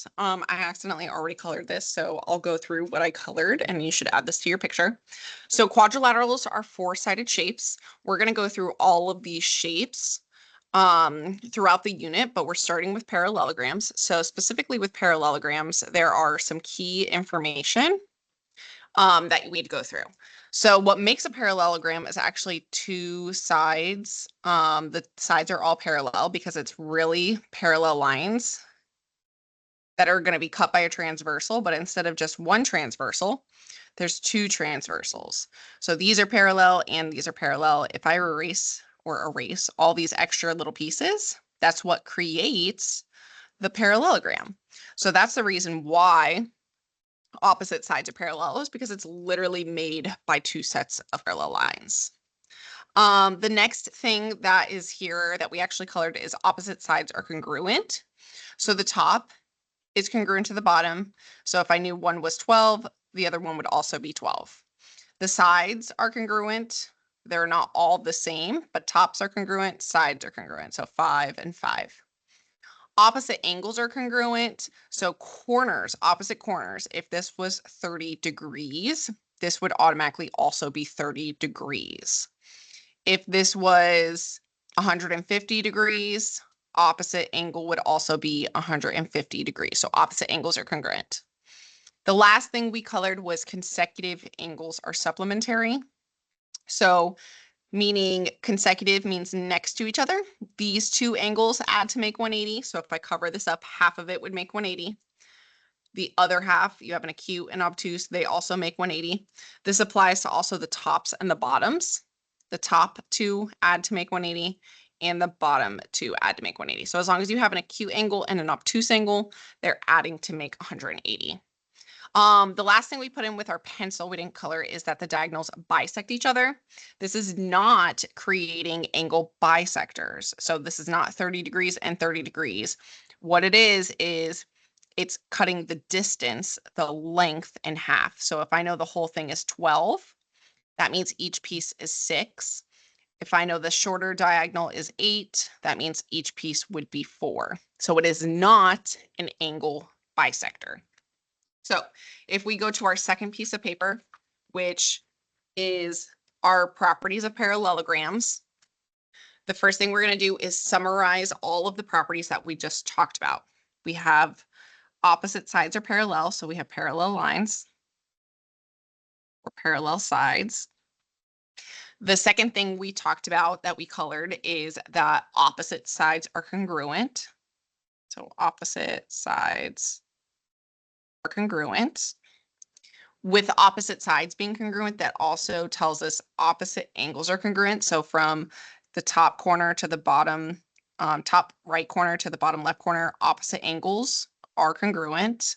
this. I accidentally already colored this, so I'll go through what I colored and you should add this to your picture. So quadrilaterals are four-sided shapes. We're going to go through all of these shapes throughout the unit, but we're starting with parallelograms. So specifically with parallelograms, there are some key information that we need to go through. So what makes a parallelogram is actually two sides. The sides are all parallel because it's really parallel lines that are going to be cut by a transversal, but instead of just one transversal, there's two transversals. So these are parallel and these are parallel. If I erase all these extra little pieces, that's what creates the parallelogram. So that's the reason why opposite sides are parallel, is because it's literally made by two sets of parallel lines. The next thing that is here that we actually colored is opposite sides are congruent. So the top is congruent to the bottom. So if I knew one was 12, the other one would also be 12. The sides are congruent. They're not all the same, but tops are congruent, sides are congruent. So 5 and 5. Opposite angles are congruent. So corners, opposite corners, if this was 30 degrees, this would automatically also be 30 degrees. If this was 150 degrees, opposite angle would also be 150 degrees. So opposite angles are congruent. The last thing we colored was consecutive angles are supplementary. So meaning consecutive means next to each other. These two angles add to make 180. So if I cover this up, half of it would make 180. The other half, you have an acute and obtuse, they also make 180. This applies to also the tops and the bottoms. The top two add to make 180 and the bottom two add to make 180. So as long as you have an acute angle and an obtuse angle, they're adding to make 180. The last thing we put in with our pencil, we didn't color, is that the diagonals bisect each other. This is not creating angle bisectors. So this is not 30 degrees and 30 degrees. What it is it's cutting the distance, the length in half. So if I know the whole thing is 12, that means each piece is 6. If I know the shorter diagonal is 8, that means each piece would be 4. So it is not an angle bisector. So if we go to our second piece of paper, which is our properties of parallelograms, the first thing we're going to do is summarize all of the properties that we just talked about. We have opposite sides are parallel, so we have parallel lines or parallel sides. The second thing we talked about that we colored is that opposite sides are congruent. So opposite sides are congruent. With opposite sides being congruent, that also tells us opposite angles are congruent. So from the top corner to the bottom, top right corner to the bottom left corner, opposite angles are congruent.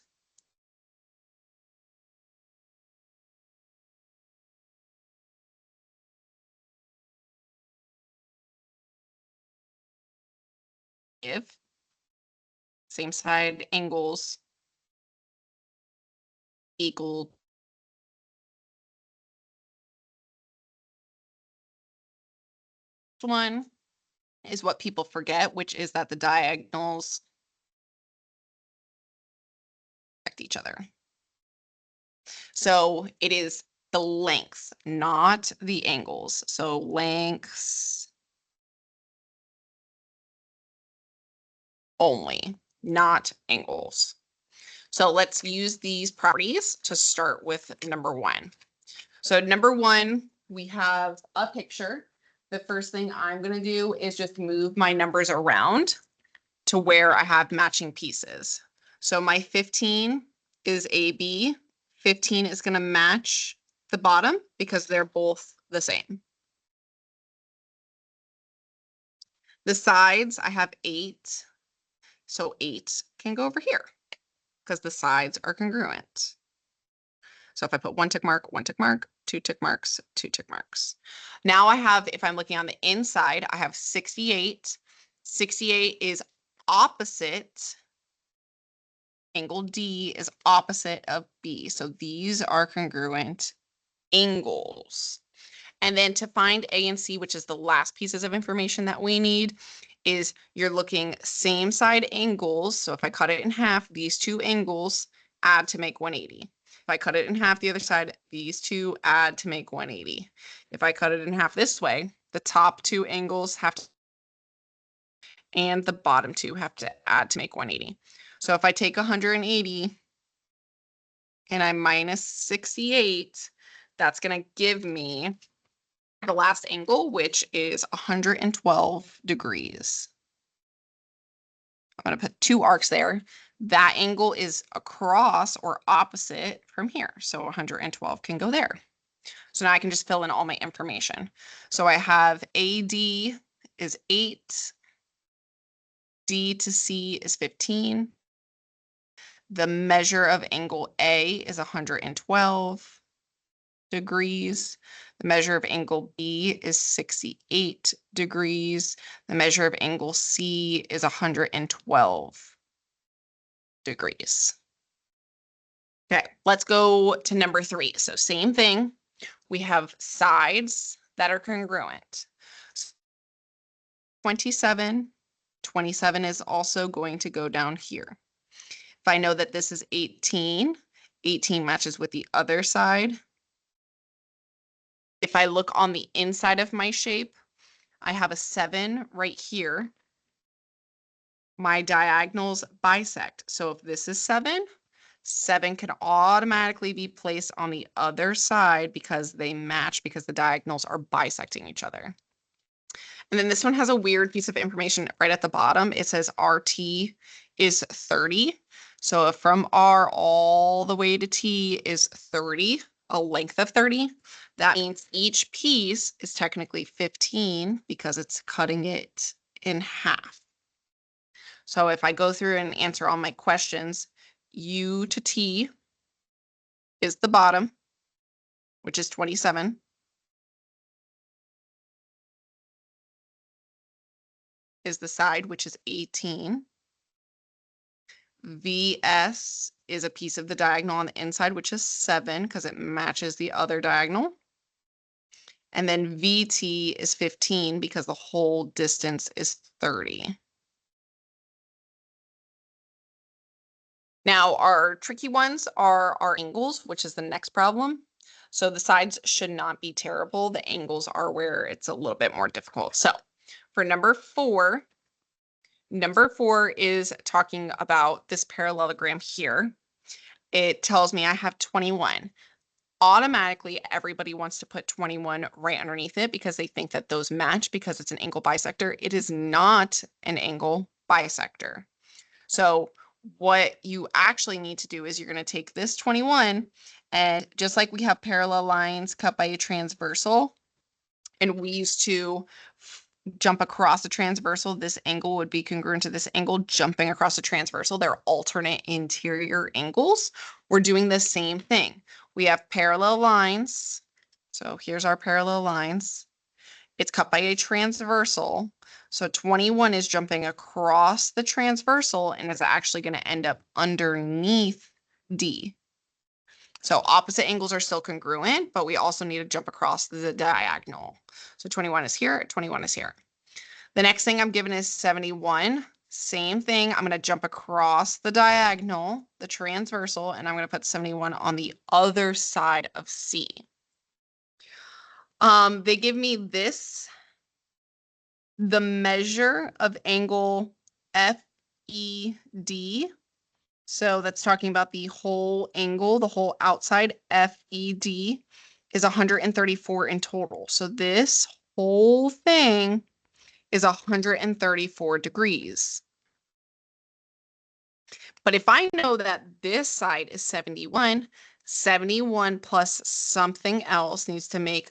If same side angles equal one is what people forget, which is that the diagonals affect each other. So it is the lengths, not the angles. So lengths only, not angles. So let's use these properties to start with number 1. So number 1, we have a picture. The first thing I'm going to do is just move my numbers around to where I have matching pieces. So my 15 is AB. 15 is going to match the bottom because they're both the same. The sides, I have 8. So 8 can go over here because the sides are congruent. So if I put 1 tick mark, 1 tick mark, 2 tick marks, 2 tick marks. Now I have, if I'm looking on the inside, I have 68. 68 is opposite. Angle D is opposite of B. So these are congruent angles. And then to find A and C, which is the last pieces of information that we need, is you're looking same side angles. So if I cut it in half, these two angles add to make 180. If I cut it in half the other side, these two add to make 180. If I cut it in half this way, the top two angles have to, and the bottom two have to add to make 180. So if I take 180 and I minus 68, that's going to give me the last angle, which is 112 degrees. I'm going to put two arcs there. That angle is across or opposite from here. So 112 can go there. So now I can just fill in all my information. So I have AD is 8. D to C is 15. The measure of angle A is 112 degrees. The measure of angle B is 68 degrees. The measure of angle C is 112 degrees. Okay, let's go to number 3. So same thing. We have sides that are congruent. 27 is also going to go down here. If I know that this is 18 matches with the other side. If I look on the inside of my shape, I have a 7 right here. My diagonals bisect. So if this is 7 can automatically be placed on the other side because they match, because the diagonals are bisecting each other. And then this one has a weird piece of information right at the bottom. It says RT is 30. So if from R all the way to T is 30, a length of 30, that means each piece is technically 15 because it's cutting it in half. So if I go through and answer all my questions, U to T is the bottom, which is 27. Is the side, which is 18. VS is a piece of the diagonal on the inside, which is 7 because it matches the other diagonal. And then VT is 15 because the whole distance is 30. Now, our tricky ones are our angles, which is the next problem. So the sides should not be terrible. The angles are where it's a little bit more difficult. So for number 4 is talking about this parallelogram here. It tells me I have 21. Automatically, everybody wants to put 21 right underneath it because they think that those match because it's an angle bisector. It is not an angle bisector. So what you actually need to do is you're going to take this 21, and just like we have parallel lines cut by a transversal, and we used to jump across the transversal, this angle would be congruent to this angle jumping across the transversal. They're alternate interior angles. We're doing the same thing. We have parallel lines. So here's our parallel lines. It's cut by a transversal. So 21 is jumping across the transversal and is actually going to end up underneath D. So opposite angles are still congruent, but we also need to jump across the diagonal. So 21 is here, 21 is here. The next thing I'm given is 71. Same thing. I'm going to jump across the diagonal, the transversal, and I'm going to put 71 on the other side of C. They give me this, the measure of angle FED. So that's talking about the whole angle, the whole outside. FED is 134 in total. So this whole thing is 134 degrees. But if I know that this side is 71, 71 plus something else needs to make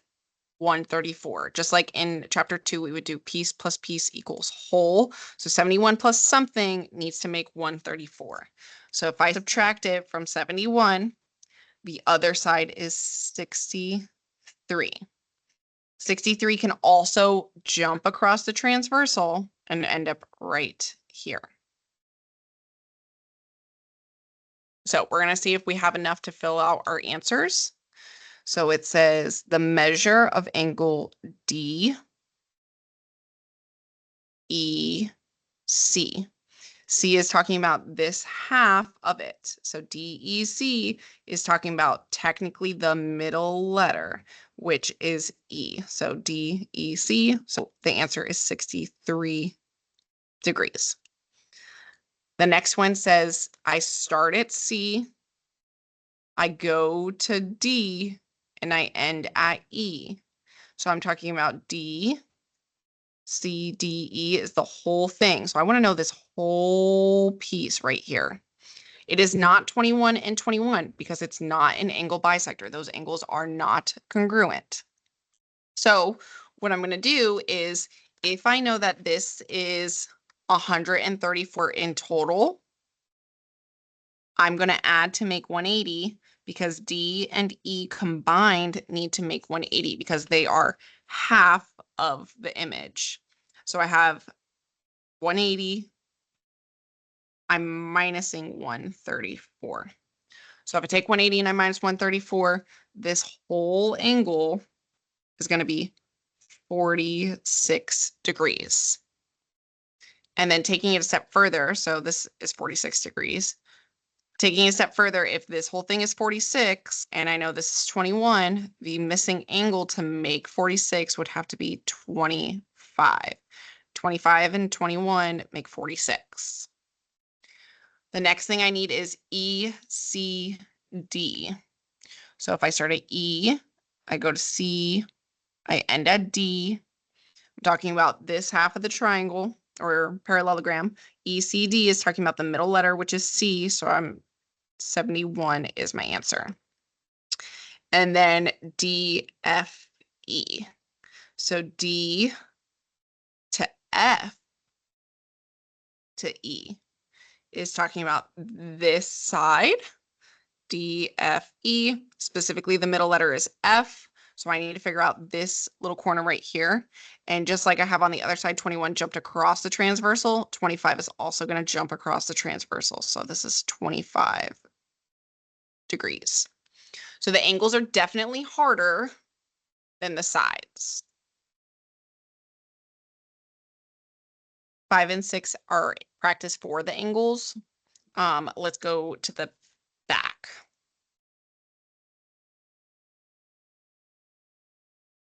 134. Just like in chapter 2, we would do piece plus piece equals whole. So 71 plus something needs to make 134. So if I subtract it from 71, the other side is 63. 63 can also jump across the transversal and end up right here. So we're going to see if we have enough to fill out our answers. So it says the measure of angle DEC. C is talking about this half of it. So DEC is talking about technically the middle letter, which is E. So DEC. So the answer is 63 degrees. The next one says I start at C, I go to D, and I end at E. So I'm talking about D, C, D, E is the whole thing. So I want to know this whole piece right here. It is not 21 and 21 because it's not an angle bisector. Those angles are not congruent. So what I'm going to do is, if I know that this is 134 in total, I'm going to add to make 180 because D and E combined need to make 180 because they are half of the image. So I have 180, I'm minusing 134. So if I take 180 and I minus 134, this whole angle is going to be 46 degrees. And then taking it a step further, so this is 46 degrees. Taking it a step further, if this whole thing is 46 and I know this is 21, the missing angle to make 46 would have to be 25. 25 and 21 make 46. The next thing I need is ECD. So if I start at E, I go to C, I end at D. I'm talking about this half of the triangle or parallelogram. ECD is talking about the middle letter, which is C. So I'm 71 is my answer. And then DFE. So D to F to E is talking about this side. DFE, specifically the middle letter is F. So I need to figure out this little corner right here. And just like I have on the other side, 21 jumped across the transversal, 25 is also going to jump across the transversal. So this is 25 degrees. So the angles are definitely harder than the sides. 5 and 6 are practice for the angles. Let's go to the back.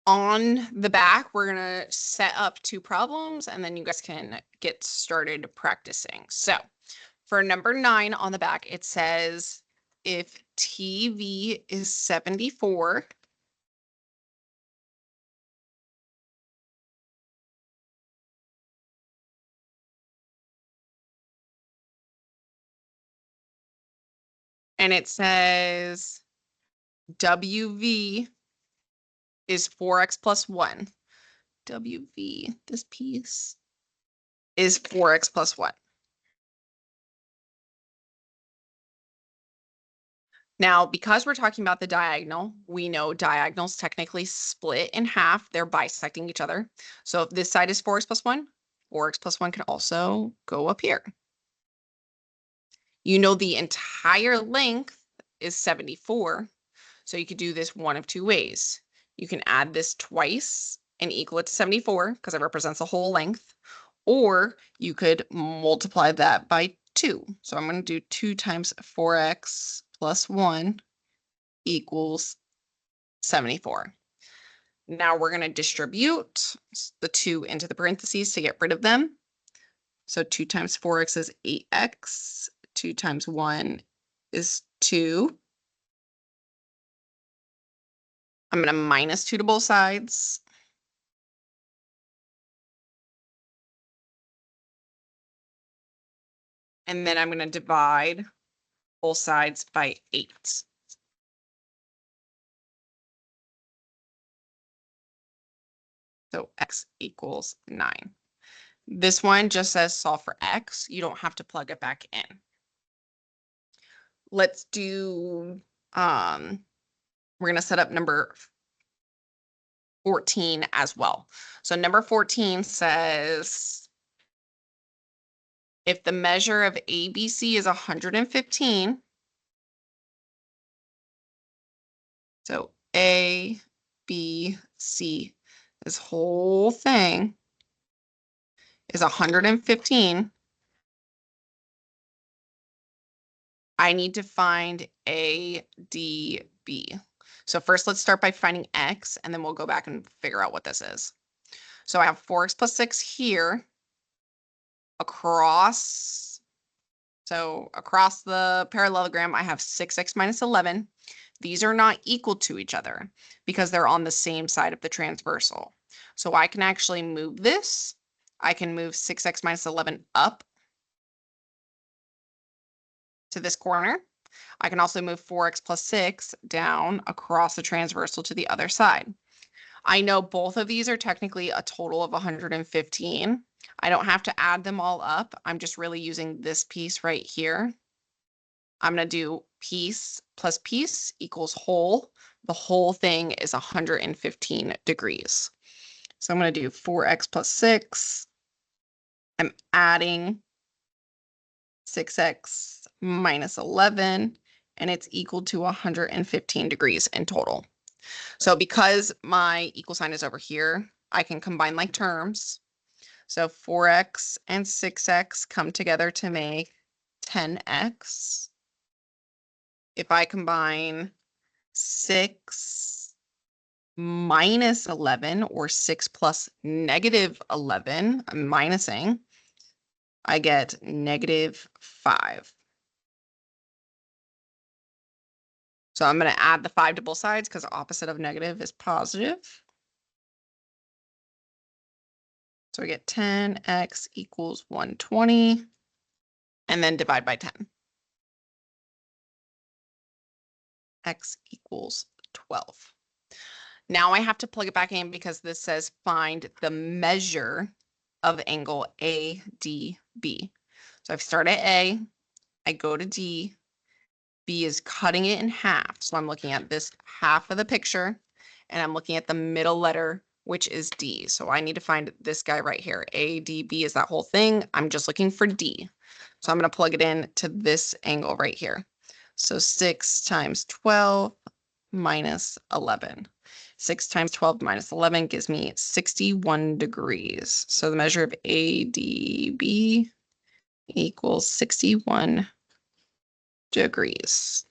On the back, we're going to set up 2 problems and then you guys can get started practicing. So for number 9 on the back, it says if TV is 74, and it says WV is 4x plus 1. WV, this piece, is 4x plus 1. Now, because we're talking about the diagonal, we know diagonals technically split in half. They're bisecting each other. So if this side is 4x plus 1, 4x plus 1 can also go up here. You know the entire length is 74. So you could do this one of 2 ways. You can add this twice and equal it to 74 because it represents the whole length. Or you could multiply that by 2. So I'm going to do 2 times 4x plus 1 equals 74. Now we're going to distribute the 2 into the parentheses to get rid of them. So 2 times 4x is 8x. 2 times 1 is 2. I'm going to minus 2 to both sides. And then I'm going to divide both sides by 8. So x equals 9. This one just says solve for x. You don't have to plug it back in. Let's do, we're going to set up number 14 as well. So number 14 says, if the measure of ABC is 115, so A, B, C. This whole thing is 115. I need to find A, D, B. So first let's start by finding X, and then we'll go back and figure out what this is. So I have 4x plus 6 here across. So across the parallelogram, I have 6x minus 11. These are not equal to each other because they're on the same side of the transversal. So I can actually move this. I can move 6x minus 11 up to this corner. I can also move 4x plus 6 down across the transversal to the other side. I know both of these are technically a total of 115. I don't have to add them all up. I'm just really using this piece right here. I'm going to do piece plus piece equals whole. The whole thing is 115 degrees. So I'm going to do 4x plus 6. I'm adding 6x minus 11, and it's equal to 115 degrees in total. So because my equal sign is over here, I can combine like terms. So 4x and 6x come together to make 10x. If I combine 6 minus 11 or 6 plus negative 11, I'm minusing, I get negative 5. So I'm going to add the 5 to both sides because opposite of negative is positive. So we get 10x equals 120, and then divide by 10. X equals 12. Now I have to plug it back in because this says find the measure of angle ADB. So I've started at A, I go to D, B is cutting it in half. So I'm looking at this half of the picture, and I'm looking at the middle letter, which is D. So I need to find this guy right here. ADB is that whole thing. I'm just looking for D. So I'm going to plug it in to this angle right here. So 6 times 12 minus 11. 6 times 12 minus 11 gives me 61 degrees. So the measure of ADB equals 61 degrees.